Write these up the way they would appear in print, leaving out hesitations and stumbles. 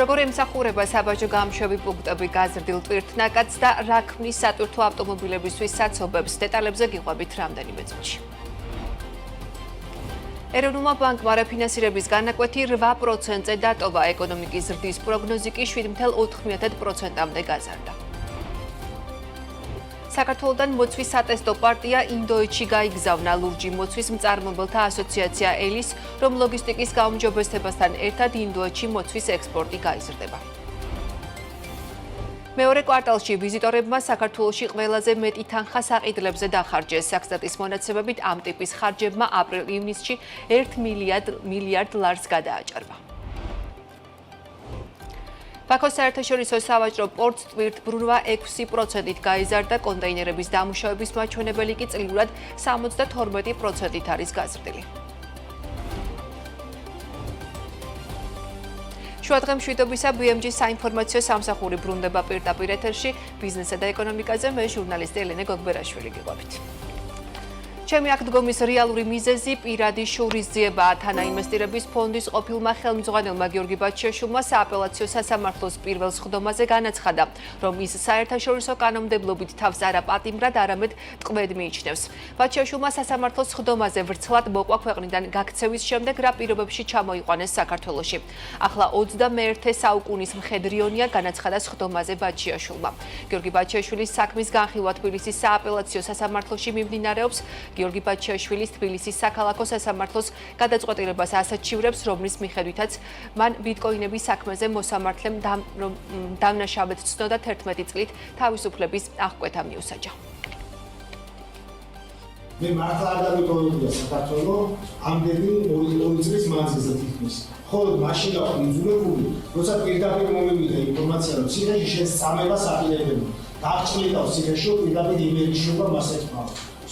როგორ ემსახურება საბაჟო გამშვები პუნქტები გაზრდილ ტვირთნაკადს და რა ქმნის სატვირთო ავტომობილებისთვის საცობებს, დეტალებზე გიყვებით რამდენიმე წუთში. ეროვნულმა ბანკმა რეფინანსირების განაკვეთი 8%-ზე დატოვა, ეკონომიკის ზრდის პროგნოზი კი 7.4%-მდე გაზარდა. საქართველოდან მოცვის სატესტო პარტია ინდოეთში გაიგზავნა. ლურჯი მოცვის მწარმოებელთა ასოციაცია ელის, რომ ლოგისტიკის გაუმჯობესებასთან ერთად ინდოეთში მოცვის ექსპორტი გაიზრდება. მეორე კვარტალში ვიზიტორებმა საქართველოში ყველაზე მეტი თანხა საყიდლებზე დახარჯეს. საქსტატის მონაცემებით ამ ტიპის ხარჯებმა აპრილ-ივნისში 1 მილიარდ ლარს გადააჭარბა. ბაქოს საერთაშორისო სავაჭრო პორტს ტვირთბრუნვა 6%-ით გაიზარდა, კონტეინერების დამუშავების მაჩვენებელი კი წლიურად 72%-ით არის გაზრდილი. შუადღე მშვიდობისა BMG საინფორმაციო სამსახური ბრუნდება პირდაპირ ეთერში. ბიზნესსა და ეკონომიკაზე მე ჟურნალისტი ელენე გოგბერაშვილი გიყვებით. ჩემი აქ დგომის რეალური მიზეზი პირადი შურისძიებაა. თანაინვესტირების ფონდის ყოფილმა ხელმძღვანელმა გიორგი ბაჩიაშვილმა სააპელაციო სასამართლოს პირველ სხდომაზე განაცხადა, რომ ის საერთაშორისო კანონმდებლობით თავს არა პატიმრად, არამედ ტყვედ მიიჩნევს. ბაჩიაშვილმა სასამართლოს სხდომაზე ვრცლად მოყვა ქვეყნიდან გაქცევის შემდეგ, რა პირობებში ჩამოიყვანეს საქართველოში. ახლა 21 საუკუნის მხედრიონია, განაცხადა სხდომაზე ბაჩიაშვილმა. გიორგი ბაჩიაშვილის საქმის განხილვა თბილისის სააპელაციო სასამართლოში მიმდინარეობს. გიორგი ბაჩიაშვილის თბილისის საქალაქო სასამართლოს გადაწყვეტილებას ასაჩივრებს, რომლის მიხედვითაც მან ბიტკოინების საქმეზე მოსამართლემ დამნაშავედ ცნოდა 11 წლით თავისუფლების აღკვეთა მიუსაჯა. მე მართლა არ დავიტოვებია საქართველოს ამდენი 2 წლის მანძილზე თითქმის. ხოლო მაშინ გაყო იძულებული, როცა პირდაპირ მომივიდა ინფორმაცია, რომ ციხეში შენ წამებას აპირებენ. დაღჭილდაო ციხეში პირდაპირ იმედი შევა მას ეთქვა.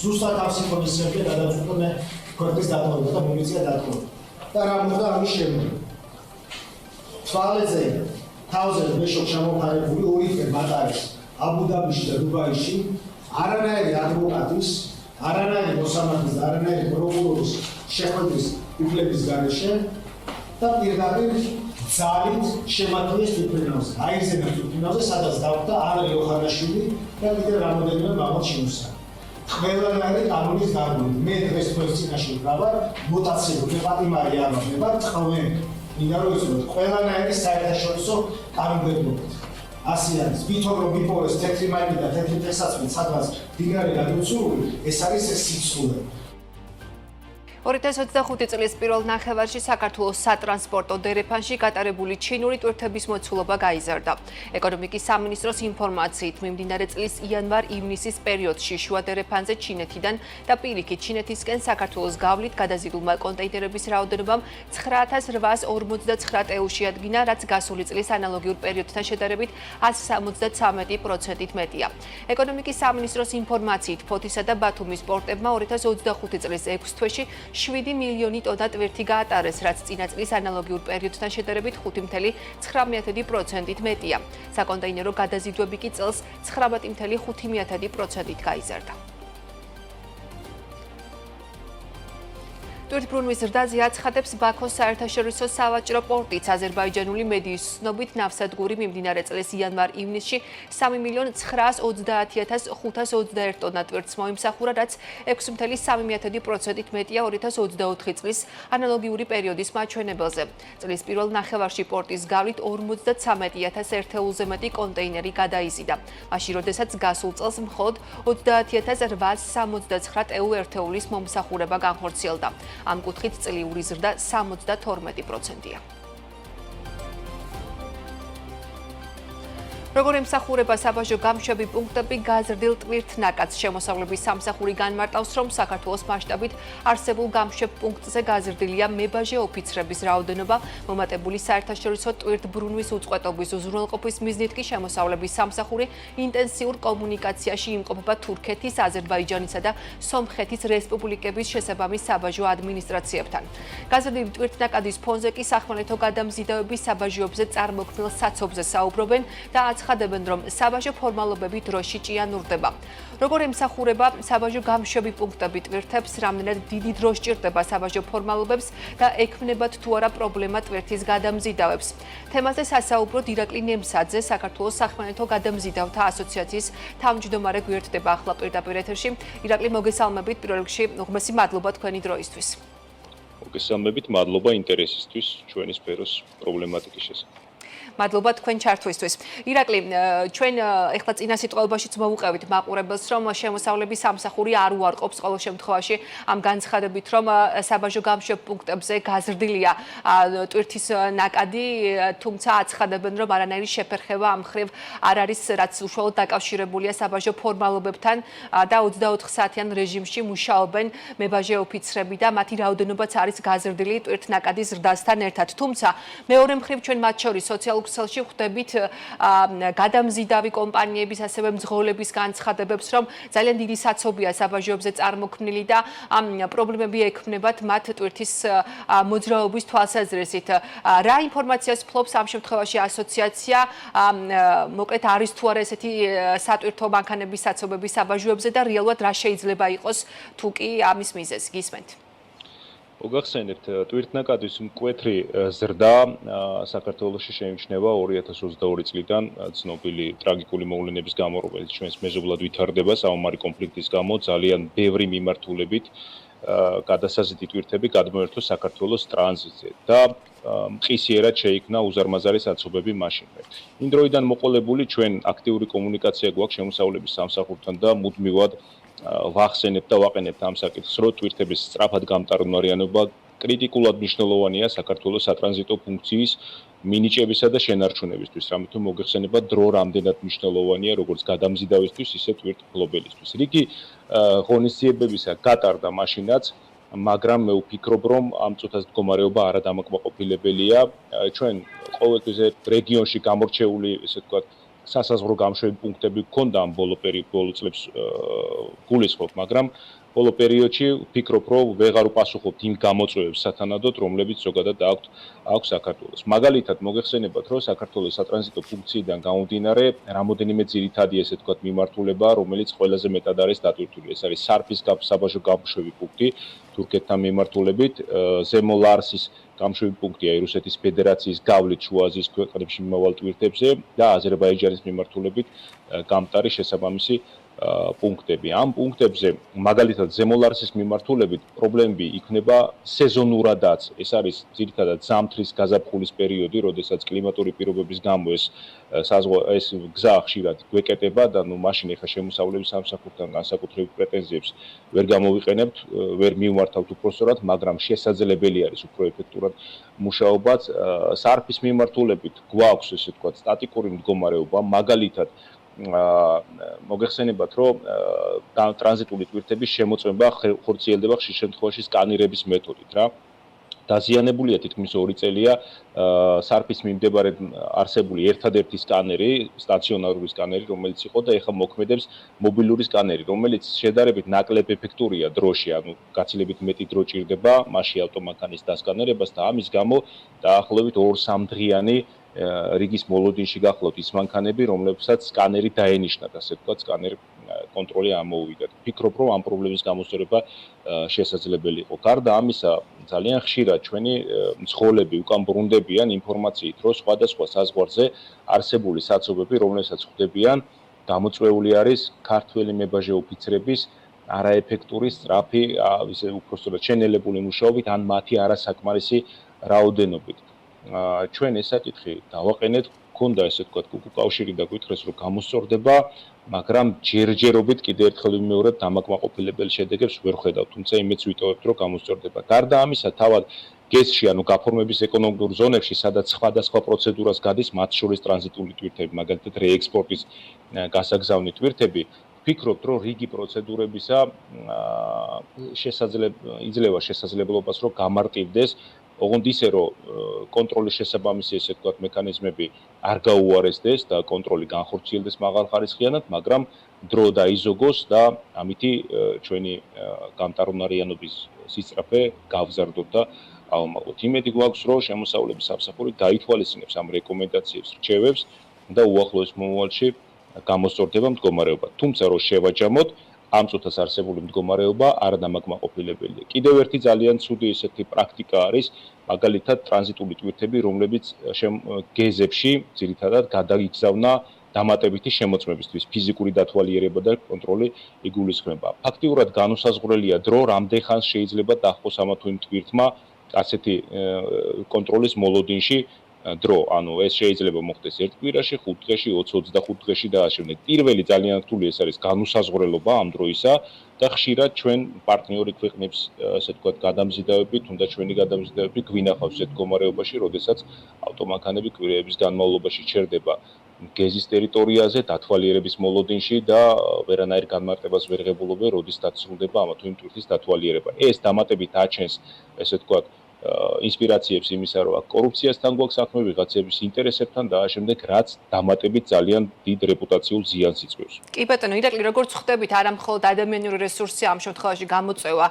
ზუსტად ამ სიტყვისებია გადაწყვეტა მე ქვეყნის დატოვება და მომიწია დატოვება. და რა მოხდა ამის შემდეგ? თვალეზე თავზე მეშო ჩამოფარებული 2 დღე მატარეს აბუ-დაბიში და დუბაიში, არანაირი ადვოკატის, არანაირი მოსამართლის და არანაირი პროკურორის შეხვედრის უფლების გარეშე და პირდაპირ ძალით შემატყიეს თვითმფრინავზე. აიზენა თვითმფრინავზე, სადაც დავხვდა ანრი ოხანაშვილი და კიდევ რამოდენიმე მაღალ ჩინოსანი. ყველანაირი კანონის გარკვევით. მე დღეს თქვენს წინაშე ვკრავარ მუტაციები, მე პატიმარი არ ვარ, მე ვარ წყვენ. მინდა რომ იცოდეთ, ყველანაირი საერთაშორისო კანონმდებლობით. ასე არის. ვითომ რომ მიპოვეს თეთრი მაიმი და თეთრი თესაცმით, სადღაც დინარი გადმოცულული, ეს არის სიცრუე. 2025 წლის პირველ ნახევარში საქართველოს სატრანსპორტო დერეფანში გატარებული ჩინური ტვირთების მოცულობა გაიზარდა. ეკონომიკის სამინისტროს ინფორმაციით, მიმდინარე წლის იანვარ-ივნისის პერიოდში შუა დერეფანზე ჩინეთიდან და პირიქით ჩინეთისკენ საქართველოს გავლით გადაზიდულმა კონტეინერების რაოდენობამ 9849 TEU შეადგინა, რაც გასული წლის ანალოგიურ პერიოდთან შედარებით 173%-ით მეტია. ეკონომიკის სამინისტროს ინფორმაციით, ფოთისა და ბათუმის პორტებმა 2025 წლის 6 თვეში 7 მილიონი ტონა ტვირთი გაატარეს, რაც წინა წლის ანალოგიურ პერიოდთან შედარებით 5.9%-ით მეტია. საკონტეინერო გადაზიდვები კი წელს 19.5%-ით გაიზარდა. ტვირთბრუნვის ზრდაზე აცხადებს ბაქოს საერთაშორისო სავაჭრო პორტიც. აზერბაიჯანული მედიის ცნობით ნავსადგური მიმდინარე წლის იანვარ-ივნისში 3.930.521 ტონა ტვირთს მოიმსახურა, რაც 6.3%-ით მეტია 2024 წლის ანალოგიური პერიოდის მაჩვენებელზე. წლის პირველ ნახევარში პორტის გავლით 53.000 ერთეულზე მეტი კონტეინერი გადაიზიდა. მაშინ, როდესაც გასულ წელს მხოლოდ 30.869 TEU ერთეულის მომსახურება განხორციელდა. ამ კუთხით წლიური ზრდა 72%-ია. როგორ ემსახურება საბაჟო გამშვები პუნქტები გაზრდილ ტვირთნაკადს. შემოსავლების სამსახური განმარტავს, რომ საქართველოს მასშტაბით არსებულ გამშვებ პუნქტზე გაზრდილია მებაჟე ოფიცრების რაოდენობა, მომატებული საერთაშორისო ტვირთბრუნვის უწყვეტობის უზრუნველყოფის მიზნით კი შემოსავლების სამსახური ინტენსიურ კომუნიკაციაში იმყოფება თურქეთის, აზერბაიჯანისა და სომხეთის რესპუბლიკების შესაბამის საბაჟო ადმინისტრაციებთან. გაზრდილი ტვირთნაკადის ფონზე კი სახმელეთო გადამზიდავების საბაჟოებზე წარმოქმნილ საცობზე საუბრობენ და აცხადებენ, რომ საბაჟო ფორმალობები დროში ჭიანურდება. როგორ ემსახურება საბაჟო გამშვები პუნქტები ტვირთებს, რამდენად დიდი დრო სჭირდება საბაჟო ფორმალობებს და ექმნებათ თუ არა პრობლემა ტვირთის გადამზიდავებს. თემაზე სასაუბროდ ირაკლი ნემსაძე, საქართველოს სახმელეთო გადამზიდავთა ასოციაციის თავმჯდომარე გვერდდება ახლა პირდაპირ ეთერში. ირაკლი, მოგესალმებით, პირველ რიგში უღმესი მადლობა თქვენი დროისთვის. მოგესალმებით, მადლობა ინტერესისთვის ჩვენი სფეროს პრობლემატიკის შესახებ. მადლობა თქვენ ჩართვისთვის. ირაკლი, ჩვენ ეხლა წინა სიტყვებაშიც მოვუყევით მაყურებელს, რომ შემოსავლების სამსახური არ უარყოფს ყოველ შემთხვევაში ამ განცხადებით, რომ საბაჟო გამშვებ პუნქტებზე გაზრდილია ტვირთის ნაკადი, თუმცა აცხადებენ, რომ არანაირი შეფერხება ამ მხრივ არ არის, რაც უშუალოდ დაკავშირებულია საბაჟო ფორმალობებთან და 24 საათიან რეჟიმში მუშაობენ მებაჟე ოფიცრები და მათი რაოდენობაც არის გაზრდილი ტვირთ ნაკადის ზრდასთან ერთად. თუმცა მეორე მხრივ ჩვენ მათ შორის სოციალურ ქსელში ხვდებით გადამზიდავი კომპანიების, ასევე მძღოლების განცხადებებს, რომ ძალიან დიდი საცობია საბაჟოებზე წარმოქმნილი და ამ პრობლემები ექმნებათ მათ ტვირთის მოძრაობის თვალსაზრისით. რა ინფორმაციას ფლობს ამ შემთხვევაში ასოციაცია? მოკლედ არის თუ არა ესეთი სატვირთო მანქანების საცობები საბაჟოებზე და რეალურად რა შეიძლება იყოს თუ კი ამის მიზეზი? გისმენთ. მოგახსენებთ, ტვირთნაკადის მკვეთრი ზრდა საქართველოში შეიმჩნევა 2022 წლიდან ცნობილი ტრაგიკული მოვლენების გამო, რომელიც ჩვენს მეზობლად ვითარდება საომარი კონფლიქტის გამო, ძალიან ბევრი მიმართულებით გადასაზრდი ტვირთები გადმოერთო საქართველოს ტრანზიტზე და მყისიერად შეიქმნა უზარმაზარი საცობები მაშინვე. იმ დროიდან მოყოლებული ჩვენ აქტიური კომუნიკაცია გვაქვს შემოსავლების სამსახურთან და მუდმივად ვახსენებთ და ვაყენებთ ამ საკითხს, რომ ტვირთების სწრაფად გამტარუნარიანობა კრიტიკულად მნიშვნელოვანია საქართველოს სატრანზიტო ფუნქციის მინიჭებისა და შენარჩუნებისთვის, რამეთო მოგეხსენება დრო რამდენად მნიშვნელოვანია როგორც გადამზიდავისთვის, ისე ტვირთმფლობელისთვის. რიგი ღონისძიებებისა გატარდა მაშინაც, მაგრამ მე ვფიქრობ, რომ ამ წუთას მდგომარეობა არადამაკმაყოფილებელია. ჩვენ ყოველთვის რეგიონში გამორჩეული, ესე ვთქვათ, სასაზღვრო გამშვები პუნქტები გქონდა ამ ბოლო წლებს გულისხმობ, მაგრამ ბოლო პერიოდში ვფიქრობ, რომ ვეღარ უპასუხობთ იმ გამოწვევებს სათანადოდ, რომლებიც ზოგადად აქვს საქართველოს. მაგალითად, მოგეხსენებათ, რომ საქართველოს სატრანზიტო ფუნქციიდან გამომდინარე, რამოდენიმე ძირითადი, ესე ვთქვათ, მიმართულება, რომელიც ყველაზე მეტად არის დატვირთული. ეს არის სარფის საბაჟო გამშვები პუნქტი თურქეთთან მიმართულებით, ზემო ლარსის გამშვები პუნქტია რუსეთის ფედერაციის გავლით შუა აზიის ქვეყნებში მიმავალ ტვირთებზე და აზერბაიჯანის მიმართულებით გამტარი შესაბამისი პუნქტები. ამ პუნქტებზე, მაგალითად, ზემო ლარსის მიმართულებით პრობლემები იქნება სეზონურადაც. ეს არის ძირითადად ზამთრის გაზაფხულის პერიოდი, როდესაც კლიმატური პირობების გამო ეს გზა ხშირად გვეკეტება და მაშინ ეხა შემოსავლების სამსახურთან განსაკუთრებით პრეტენზიებს ვერ გამოვიყენებთ, ვერ მივმართავთ უпроსტორად, მაგრამ შესაძლებელი არის უფრო ეფექტურად მუშაობაც. სარფის მიმართულებით გვაქვს, ესე ვთქვათ, სტატიკური მდგომარეობა, მაგალითად მოგეხსენებათ, რომ ტრანზიტული ტვირთების შემოწმება ხორციელდება ხშირ შემთხვევაში სკანირების მეთოდით, რა. დაზიანებულია თითქმის 2 წელია სარფის მიმდებარედ არსებული ერთადერთი სკანერი, სტაციონარული სკანერი, რომელიც იყო და ეხლა მოქმედებს მობილური სკანერი, რომელიც შედარებით ნაკლებ ეფექტურია დროში, ანუ გაცილებით მეტი დრო ჭირდება მასში ავტომანქანის დასკანერებას და ამის გამო დაახლოებით 2-3 დღიანი რიგის მოლოდინში გახლავთ ის მანქანები, რომლებსაც სკანერი დაენიშნათ, ასე ვთქვათ, სკანერი კონტროლი ამოუვიდათ. ვფიქრობ, რომ ამ პრობლემის გამოსწორება შესაძლებელი იყო. გარდა ამისა, ძალიან ხშირად ჩვენი მძღოლები უკან ბრუნდებიან ინფორმაციით, რომ სხვადასხვა საზღვარზე არსებული საცობები, რომლებსაც ხვდებიან, გამოწვეული არის ქართველი მებაჟე ოფიცრების არაეფექტური, სწრაფი, ისე უпроსტორად შენელებული მუშაობით ან მათი არასაკმარისი რაოდენობით. ჩვენ ეს საკითხი დავაყენეთ, გქონდა ესე ვთქვათ, კავშირი და გვითხრეს, რომ გამოსწორდება, მაგრამ ჯერჯერობით კიდევ ერთხელ ვიმეორებ დამაკმაყოფილებელი შედეგებს ვერ ხედავ, თუმცა იმედს ვიტოვებთ, რომ გამოსწორდება. გარდა ამისა, თავად გესში, ანუ გაფორმების ეკონომიკურ ზონებში, სადაც სხვადასხვა პროცედურას გადის, მათ შორის ტრანზიტული ტვირთები, მაგალითად რეექსპორტის გასაგზავნი ტვირთები, ვფიქრობთ, რომ რიგი პროცედურებისა იძლევა შესაძლებლობას, რომ გამარტივდეს, ოღონდ ისე, რომ კონტროლის შესაბამისი, ესე ვთქვათ, მექანიზმები არ გაუარესდეს და კონტროლი განხორციელდეს მაღალხარისხიანად, მაგრამ დრო დაიზოგოს და ამითი ჩვენი გამტარუნარიანობის სისწრაფე გავზარდოთ და ავმალოთ. იმედი გვაქვს, რომ შემოსავლების სამსახური გაითვალისწინებს ამ რეკომენდაციებს, რჩევებს და უახლოეს მომავალში გამოსწორდება მდგომარეობა. თუმცა რო შევაჯამოთ, ამ წუთას არსებული მდგომარეობა არადამაკმაყოფილებელია. კიდევ ერთი ძალიან ცუდი ესეთი პრაქტიკა არის, მაგალითად ტრანზიტული ტვირთები, რომლებიც გეზებში ძირითადად გადაიგზავნა დამატებითი შემოწმებისთვის, ფიზიკური დათვალიერება და კონტროლი იგულისხმება. ფაქტიურად განუსაზღვრელია დრო, რამდენ ხანს შეიძლება დაჰყოს ამა თუ იმ ტვირთმა ასეთი კონტროლის მოლოდინში დრო, ანუ ეს შეიძლება მოხდეს ერთ კვირაში, 5 დღეში, 20-25 დღეში და ასე შემდეგ. პირველი ძალიან რთული ეს არის განუსაზღვრელობა ამ დროისა და ხშირად ჩვენ პარტნიორი ქვეყნებს, ასე ვთქვათ, გადამზიდავები, თუნდაც ჩვენი გადამზიდავები გვინახავს ეს მდგომარეობაში, როდესაც ავტომანქანები კვირეების განმავლობაში ჩერდება გეზის ტერიტორიაზე, დათვალიერების მოლოდინში და ვერანაირ განმარტებას ვერ ღებულობენ, როდის დასრულდება ამა თუ იმ ტვირთის დათვალიერება. ეს დამატებით აჩენს, ესე ვთქვათ, ინსპირაციებს იმისა, რომ კორუფციასთან გვაქვს საქმე, ვიღაცების ინტერესებთან და ამავდროულად რაც დამატებით ძალიან დიდ რეპუტაციულ ზიანს იწვევს. კი ბატონო, ირაკლი, როგორც ხვდებით, არა მხოლოდ ადამიანური რესურსი ამ შემთხვევაში გამოწვევა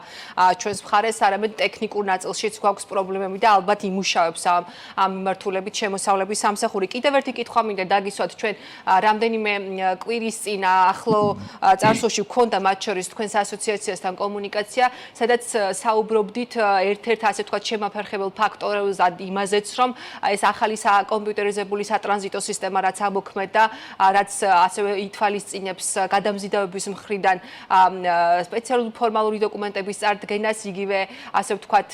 ჩვენს მხარეს, არამედ ტექნიკურ ნაწილშიც გვაქვს პრობლემები და ალბათ იმუშავებს ამ მიმართულებით შემოსავლების სამსახური. კიდევ ერთი კითხვა მინდა დაგისვათ, ჩვენ რამდენიმე კვირის წინ ახლო წარსულში გქონდა მათ შორის თქვენს ასოციაციასთან კომუნიკაცია, სადაც საუბრობდით ერთ-ერთ ასე ვთქვათ შემაფერხებელ ფაქტორზე იმაზეც, რომ ეს ახალი საკომპიუტერიზებული სატრანზიტო სისტემა რაც ამოქმედა, რაც ასევე ითვალისწინებს გადამზიდავების მხრიდან სპეციალური ფორმალური დოკუმენტების წარდგენას, იგივე ასე ვთქვათ,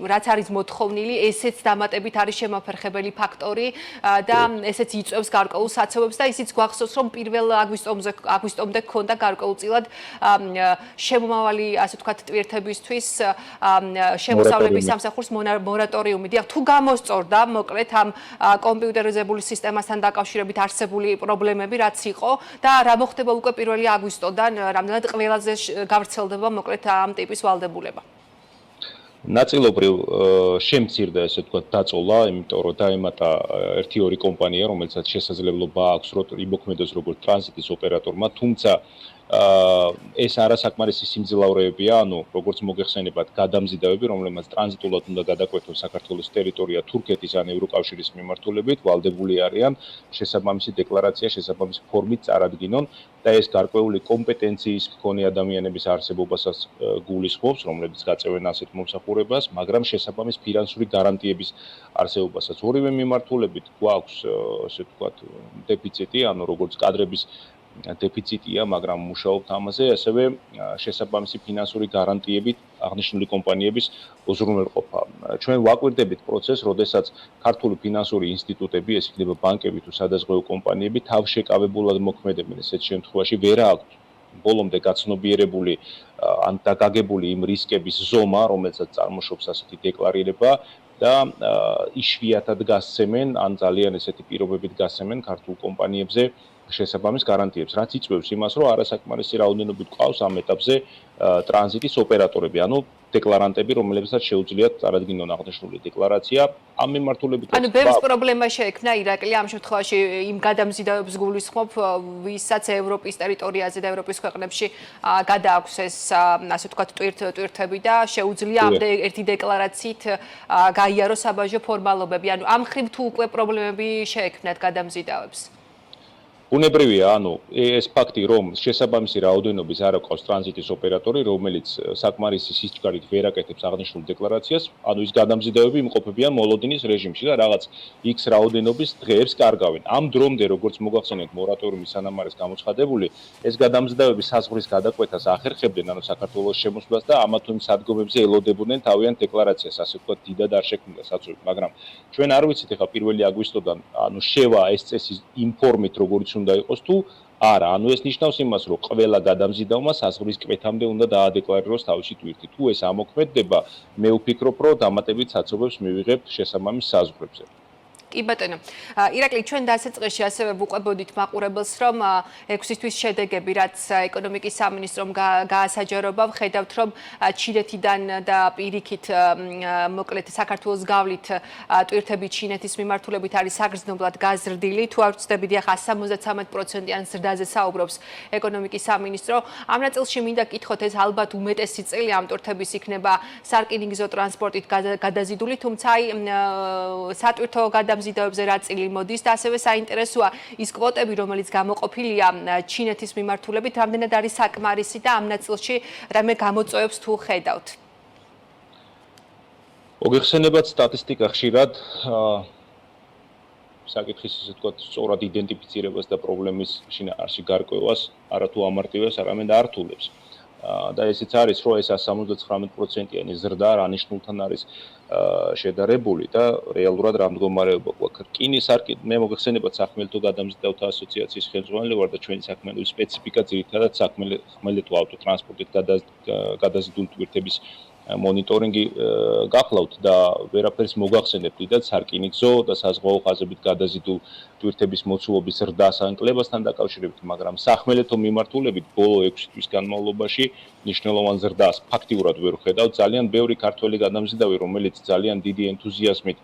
რაც არის მოთხოვნილი, ესეც დამატებით არის შემაფერხებელი ფაქტორი და ესეც იწვევს გარკვეულ საცობებს და ისიც გვახსოვს, რომ 1 აგვისტომდე გქონდა გარკვეულწილად შემომავალი ასე ვთქვათ ტვირთებისთვის შემოსავლების სამსახურს მორატორიუმი. დიახ, თუ გამოსწორდა, მოკლედ ამ კომპიუტერიზებული სისტემასთან დაკავშირებით არსებული პრობლემები, რაც იყო და რა მოხდება უკვე 1 აგვისტოდან, რამდენად ყველაზე გავრცელდება მოკლედ ამ ტიპის ვალდებულება. ნაწილობრივ შემცირდა ესე ვთქვათ დაწოლა, იმიტომ რომ დაემატა 1-2 კომპანია, რომელსაც შესაძლებლობა აქვს რომ იმოქმედოს როგორც ტრანზიტის ოპერატორმა, თუმცა ეს არასაკმარისი სიმძლავრეებია, ანუ როგორც მოგეხსენებათ, გადამზიდავები, რომლებმაც ტრანზიტულად უნდა გადაკვეთონ საქართველოს ტერიტორია თურქეთის ან ევროკავშირის მიმართულებით, ვალდებული არიან შესაბამისი დეკლარაცია, შესაბამისი ფორმით წარადგინონ და ეს გარკვეული კომპეტენციის მქონე ადამიანების არსებობასაც გულისხმობს, რომლებიც გაწევენ ასეთ მომსახურებას, მაგრამ შესაბამის ფინანსური გარანტიების არსებობასაც. ორივე მიმართულებით გვაქვს, ასე ვთქვათ, დეფიციტი, ანუ როგორც კადრების დეფიციტია, მაგრამ მუშაობთ ამაზე, ასევე შესაბამისი ფინანსური გარანტიებით აღნიშნული კომპანიების უზრუნველყოფა. ჩვენ ვაკვირდებით პროცესს, როდესაც ქართული ფინანსური ინსტიტუტები, ეს იქნება ბანკები თუ სადაზღვევო კომპანიები, თავშეკავებულად მოქმედებენ. ესეთ შემთხვევაში ვერ აქვს ბოლომდე გაცნობიერებული ან დაგაგებული იმ რისკების ზომა, რომელსაც წარმოშობს ასეთი დეკლარირება და იშვიათად გასცემენ, ან ძალიან ესეთი პირობებით გასცემენ ქართულ კომპანიებზე შესაბამის გარანტიებს, რაც იწვევს იმას, რომ არასაკმარისი რაოდენობით ყავს ამ ეტაპზე ტრანზიტის ოპერატორები, ანუ დეკლარანტები, რომლებსაც შეუძლიათ წარადგინონ აღნიშნული დეკლარაცია. ამ მიმართულებით ანუ ბევრს პრობლემა შეექმნა ირაკლი ამ შემთხვევაში იმ გადამზიდავებს გულისხმობ, ვისაც ევროპის ტერიტორიაზე და ევროპის ქვეყნებში გადააქვს ეს ასე ვთქვათ ტვირთები და შეუძლია ამ ერთი დეკლარაციით გაიაროს საბაჟო ფორმალობები. ანუ ამ ხრივ თუ უკვე პრობლემები შეექმნათ გადამზიდავებს. უნებრივია, ანუ ეს ფაქტი, რომ შესაბამისი რაოდენობის არ აქვს ტრანზიტის ოპერატორი, რომელიც საკმარისი სიჩქარით ვერ აკეთებს აღნიშნულ დეკლარაციას, ანუ ის გადამზიდავები იმყოფებიან მოლოდინის რეჟიმში და რაღაც X რაოდენობის დღეებს კარგავენ. ამ დრომდე, როგორც მოგახსენეთ, მორატორიუმი სანამ არის გამოცხადებული, ეს გადამზიდავები საზღვრის გადაკვეთას ახერხებდნენ, ანუ საქართველოს შემოსვლას და ამა თუ იმ სადგომებზე ელოდებოდნენ თავიანთ დეკლარაციას, ასე ვთქვათ, დიდად არ შექმნდა საწოლი, მაგრამ ჩვენ არ ვიცით ახლა 1 აგვისტოდან, ანუ შევა ეს წესი იმ ფორმით, როგორც უნდა იყოს თუ არა, ანუ ეს ნიშნავს იმას, რომ ყველა გადამზიდავმა საზღვრის კვეთამდე უნდა დაადეკლარიროს თავისი ტვირთი. თუ ეს ამოქმედდება, მე ვფიქრობ, რომ დამატებით საცობებს მივიღებთ შესაბამის საზღვრებზე. კი ბატონო. ირაკლი, ჩვენ დასაწყისში ასევე ვუყვებოდით მაყურებელს, რომ 6 თვის შედეგები, რაც ეკონომიკის სამინისტრომ გაასაჯაროვა, ვხედავთ, რომ ჩინეთიდან და პირიქით მოკლედ საქართველოს გავლით ტვირთები ჩინეთის მიმართულებით არის საგრძნობლად გაზრდილი. თუ არ ვცდები, დიახ, 73%-იან ზრდაზე საუბრობს ეკონომიკის სამინისტრო. ამ ნაწილში მინდა გკითხოთ, ეს ალბათ უმეტესი წელი ამ ტვირთების იქნება სარკინიგზო ტრანსპორტით გადაზიდული, თუმცა სატვირთო გადამზიდავების გადამზიდავებზე რა წილი მოდის და ასევე საინტერესოა ის კვოტები, რომელიც გამოყოფილია ჩინეთის მიმართულებით, რამდენად არის საკმარისი და ამ ნაწილში რამე გამოწვევებს თუ ხედავთ? მოგეხსენებათ სტატისტიკა ხშირად საკითხის ისე თქვა სწორად იდენტიფიცირებას და პრობლემის შინაარსში გარკვევას არათუ ამარტივებს, არამედ ართულებს. და ესეც არის, რომ ეს 179%-იანი ზრდა რა ნიშნულთან არის შედარებული და რეალურად რა მდგომარეობა გვაქვს. რკინის მე მოგეხსენებათ სახმელეთო გადამზიდავთა ასოციაციის ხელმძღვანელი ვარ და ჩვენი საქმიანობის სპეციფიკა ძირითადად სახმელეთო ავტოტრანსპორტით გადაზიდული ტვირთების მონიტორინგი გახლავთ და ვერაფერს მოგახსენებთ დიდად სარკინიგზო და საზღვაო ხაზებით გადაზიდულ ტვირთების მოცულობის ზრდას ან კლებასთან დაკავშირებით, მაგრამ სახმელეთო მიმართულებით ბოლო 6 თვის განმავლობაში მნიშვნელოვან ზრდას ფაქტიურად ვერ ვხედავთ. ძალიან ბევრი ქართველი გადამზიდავი, რომელიც ძალიან დიდი ენთუზიაზმით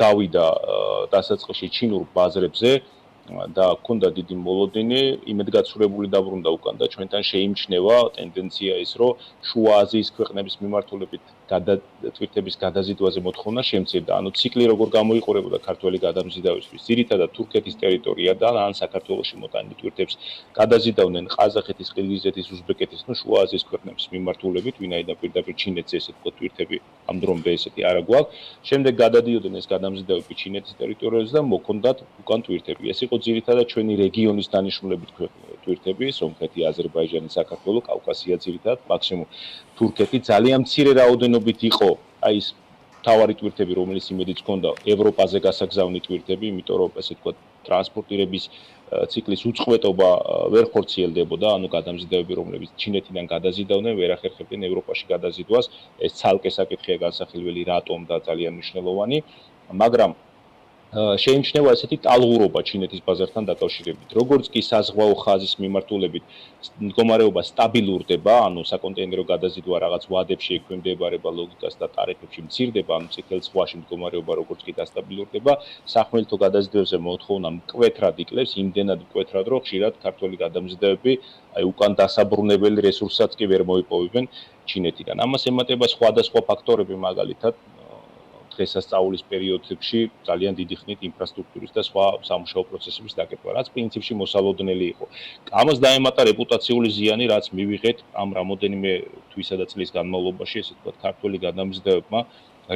გავიდა დასაწყისში ჩინურ ბაზრებზე და ჰქონდა დიდი მოლოდინი, იმედგაცრუებული დაბრუნდა უკან და ჩვენთან შეიმჩნევა ტენდენცია ის, რომ შუა აზიის ქვეყნების მიმართულებით ტვირთების გადაზიდვაზე მოთხოვნა შემცირდა. ანუ ციკლი როგორ გამოიყურებოდა ქართველი გადამზიდავისთვის, ძირითადად თურქეთის ტერიტორიიდან ან საქართველოში მოტანილი ტვირთებს გადაზიდავდნენ ყაზახეთის, ყირგიზეთის, უზბეკეთის, შუა აზიის ქვეყნების მიმართულებით, ვინაიდან პირდაპირ ჩინეთზე ესე თქვა ტვირთები ამ დრომდე ესეთი არა გვაქვს. შემდეგ გადადიოდნენ ეს გადამზიდავები ჩინეთის ტერიტორიაზე და მოქონდათ უკან ტვირთები. ეს იყო ძირითადად ჩვენი რეგიონის დანიშნულებით ტვირთები, სომხეთი, აზერბაიჯანი, საქართველო, კავკასია ძირითადად, მაქსიმუმ თურქეთი ძალიან მცირე რაოდენობით იყო, აი ეს მთავარი ტვირთები, რომელიც იმედიც ჰქონდა ევროპაზე გასაგზავნი ტვირთები, იმიტომ რომ ესე თქვა ტრანსპორტირების ციკლის უწყვეტობა ვერ ხორციელდებოდა, ანუ გადამზიდავები, რომლებიც ჩინეთიდან გადაზიდავდნენ, ვერ ახერხებდნენ ევროპაში გადაზიდვას. ეს ცალკე საკითხია განსახილველი, რატომ და ძალიან მნიშვნელოვანი, მაგრამ შეიმჩნევა ესეთი ტალღურობა ჩინეთის ბაზართან დაკავშირებით. როგორც კი საზღვაო ხაზის მიმართულებით მდგომარეობა სტაბილურდება, ანუ საკონტეინერო გადაზიდვა რაღაც ვადებში ექვემდებარება ლოგიკას და ტარიფებში მცირდება, ანუ წითელ ზღვაში მდგომარეობა როგორც კი დასტაბილურდება, სახმელეთო გადაზიდვებზე მოთხოვნა მკვეთრად იკლებს, იმდენად მკვეთრად, რომ ხშირად ქართველი გადამზიდავები აი უკან დასაბრუნებელი რესურსსაც კი ვერ მოიპოვებენ ჩინეთიდან. ამას ემატება სხვადასხვა ფაქტორები, მაგალითად დღესასწაულის პერიოდებში ძალიან დიდი ხნით ინფრასტრუქტურის და სხვა სამუშაო პროცესების დაკეტვა, რაც პრინციპში მოსალოდნელი იყო. ამას დაემატა რეპუტაციული ზიანი, რაც მივიღეთ ამ რამოდენიმე თვისა და წლის განმავლობაში, ესე ვთქვათ, ქართველი გადამზიდავებმა,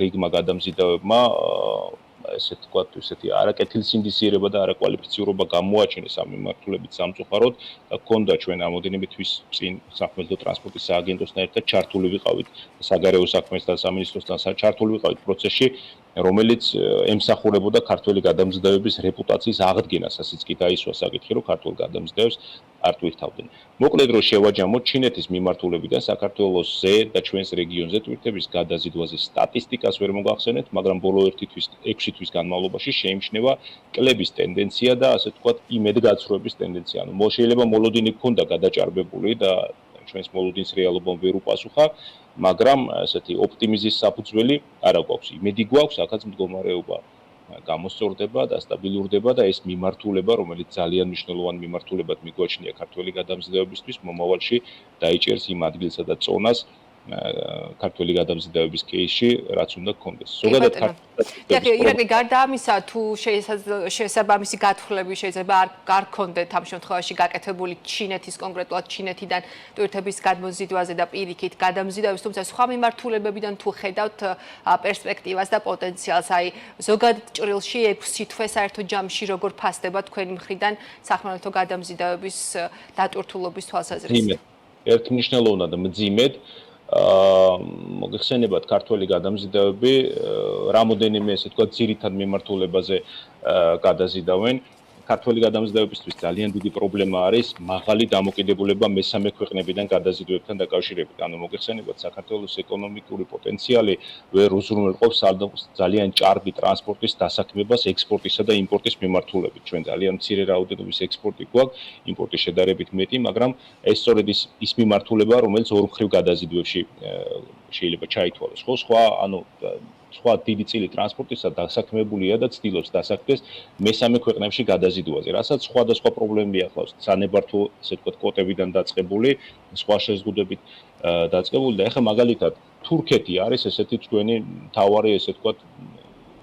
რიგმა გადამზიდავებმა, ესე ვთქვათ, ისეთი არაკეთილსინდისიერება და არაკვალიფიციურობა გამოაჩინეს ამ მიმართულებით სამწუხაროდ და ჰქონდა ჩვენ რამოდენიმე თვის წინ სახმელეთო ტრანსპორტის სააგენტოსთან ერთად ჩართული ვიყავით, საგარეო საქმესთან, სამინისტროსთან ჩართული ვიყავით პროცესში, რომელიც ემსახურებოდა ქართველი გადამზიდავების რეპუტაციის აღდგენას, ასეც კი დაისვა საკითხი, რომ ქართულ გადამზიდავებს არ ტვირთავდნენ. მოკლედ რომ შევაჯამოთ ჩინეთის მიმართულებიდან საქართველოსზე და ჩვენს რეგიონზე ტვირთების გადაზიდვაზე სტატისტიკას ვერ მოგახსენებთ, მაგრამ ბოლო 6 თვის განმავლობაში შეიმჩნევა კლების ტენდენცია და ასე ვთქვათ იმედგაცრუების ტენდენცია. ანუ შეიძლება მოლოდინი გქონდა გადაჭარბებული და ჩვენს მოლოდინს რეალობამ ვერ უპასუხა, მაგრამ ესეთი ოპტიმიზმის საფუძველი არა გვაქვს. იმედი გვაქვს, აქაც მდგომარეობა გამოსწორდება და სტაბილურდება და ეს მიმართულება, რომელიც ძალიან მნიშვნელოვანი მიმართულებად მიგვაჩნია ქართველი გადამზიდავებისთვის, მომავალში დაიჭერს იმ ადგილსა და წონას ქართველი გადამზიდავების кейსში, რაც უნდა გქონდეს. ზოგადად ირაკლი, გარდა ამისა, თუ შესაბამისი გათვლები შეიძლება არ გქონდეთ ამ შემთხვევაში გაკეთებული ჩინეთის, კონკრეტულად ჩინეთიდან ტვირთების გადმოზიდვაზე და პირიქით გადამზიდავის, თუმცა სხვა მიმართულებებიდან თუ ხედავთ პერსპექტივას და პოტენციალს, აი ზოგადად ჭრილში 6 თვე საერთო ჯამში როგორ ფასდება თქვენი მხრიდან სახმელეთო გადამზიდავების დატვირთულობის თვალსაზრისით? ერთმნიშვნელოვნად მძიმედ მოგეხსენებათ ქართველი გადამზიდავები რამოდენიმე ესე თქვა ძირითად მიმართულებაზე გადაზიდავენ. ქართველი გადამზიდავებისთვის ძალიან დიდი პრობლემა არის მაღალი დამოკიდებულება მესამე ქვეყნებიდან გადაზიდვებთან დაკავშირებით. ანუ მოგეხსენებათ საქართველოს ეკონომიკური პოტენციალი ვერ უზრუნველყოფს ძალიან ჭარბი ტრანსპორტის დასაქმებას ექსპორტისა და იმპორტის მიმართულებით. ჩვენ ძალიან მცირე რაოდენობის ექსპორტი გვაქვს, იმპორტი შედარებით მეტი, მაგრამ ეს სწორედ ის მიმართულება, რომელიც ორმხრივ გადაზიდვებში შეიძლება ჩაითვალოს. ხო, სხვა დიდი წილი ტრანსპორტისა დასაქმებულია და ცდილობს დასაქმდეს მესამე ქვეყნებში გადაზიდვაზე, რასაც სხვადასხვა პრობლემები ახლავს. სანებართო, ესე ვთქვათ, კვოტებიდან დაწყებული, სხვა შეზღუდებით დაწყებული და ეხლა მაგალითად თურქეთი არის ესეთი ჩვენი მთავარი, ესე ვთქვათ,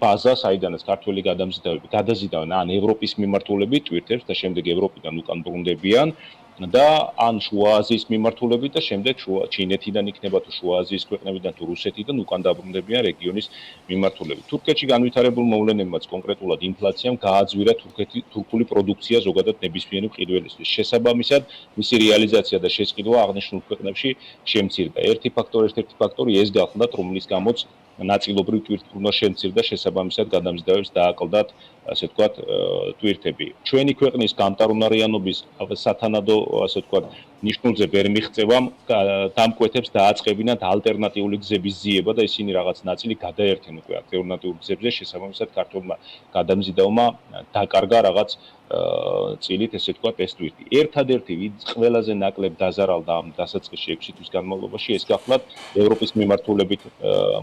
ბაზა, საიდანაც ქართველი გადამზიდავები გადაზიდავენ ან ევროპის მიმართულებით ტვირთებს და შემდეგ ევროპიდან უკან ბრუნდებიან და ან შუა აზიის მიმართულებით და შემდეგ ჩინეთიდან იქნება თუ შუა აზიის ქვეყნებიდან თუ რუსეთიდან უკან დაბრუნდებიან რეგიონის მიმართულებით. თურქეთში განვითარებულ მოვლენებმაც კონკრეტულად ინფლაციამ გააძვირა თურქული პროდუქცია ზოგადად ნებისმიერი მყიდველისთვის. შესაბამისად, მისი რეალიზაცია და შესყიდვა აღნიშნულ ქვეყნებში შემცირდა. ერთი ფაქტორი ეს გახლდათ, რომლის გამოც ნაწილობრივ ტვირთბრუნვა შემცირდა, შესაბამისად გადამზიდავებს დააკლდათ, ასე ვთქვათ, ტვირთები. ჩვენი ქვეყნის გამტარუნარიანობის სათანადო, ასე ვთქვათ, ნიშნულზე ვერ მიღწევამ დამკვეთებს დააწყებინათ ალტერნატიული გზების ძიება და ისინი რაღაც ნაწილი გადაერთენ უკვე ალტერნატიულ გზებზე, შესაბამისად ქართულმა გადამზიდავმა დაკარგა რაღაც წილით, ესე ვთქვათ, ეს ტვირთი. ერთადერთი ყველაზე ნაკლებ დაზარალდა ამ დასაწყისში 6 თვის განმავლობაში ეს გახლდათ ევროპის მიმართულებით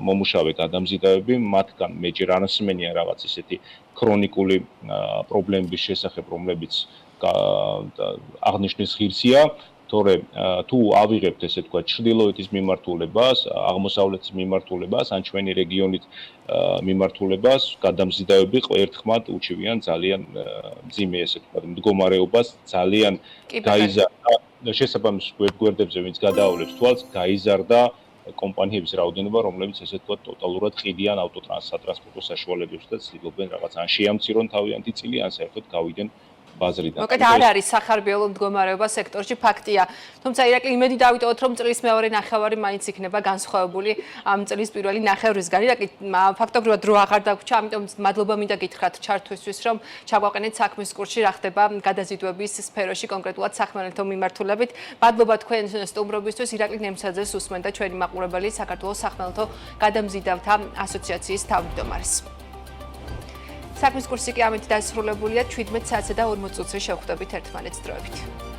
მომუშავე გადამზიდავები, მათგან მე ჯერ არ ასმენია რაღაც ისეთი ქრონიკული პრობლემების შესახებ, რომლებიც აღნიშნის ღირსია, თორემ თუ ავიღებთ ესე თქვა ჩრდილოეთის მიმართულებას, აღმოსავლეთის მიმართულებას, ან ჩვენი რეგიონის მიმართულებას, გადამზიდავები ერთხმად უჩივიან ძალიან მძიმე ესე თქვა მდგომარეობას, ძალიან გაიზარდა შესაბამის გვერდებზე ვინც გადაავლებს თვალს, გაიზარდა კომპანიების რაოდენობა, რომლებიც ესე თქვა ტოტალურად ყიდიან ავტოტრანსპორტო საშუალებებს და ცდილობენ რაღაც ან შეამცირონ თავიანთი წილი, ან საერთოდ გავიდენ ბაზრიდან. მოკეთ არ არის სახარბიელო მდგომარეობა სექტორში ფაქტია. თუმცა ირაკლი იმედი დავიტოვოთ, რომ წლის მეორე ნახევარი მაინც იქნება განსხვავებული ამ წლის პირველი ნახევრისგან. ირაკლი ფაქტობრივად დრო აღარ დაგვრჩა, ამიტომ მადლობა მინდა გითხრათ ჩართვისთვის, რომ ჩაგვაყენეთ საქმის კურსში რა ხდება გადაზიდვების სფეროში, კონკრეტულად სახმელეთო მიმართულებით. მადლობა თქვენ სტუმრობისთვის. ირაკლი ნემცაძეს უსმენდა ჩვენი მაყურებელი საქართველოს სახმელეთო გადამზიდავთა ასოციაციის თავმჯდომარეს. საქმის კურსი კი ამით დასრულებულია 17 საათსა და 40 წუთზე შევხვდებით ერთმანეთს დროებით.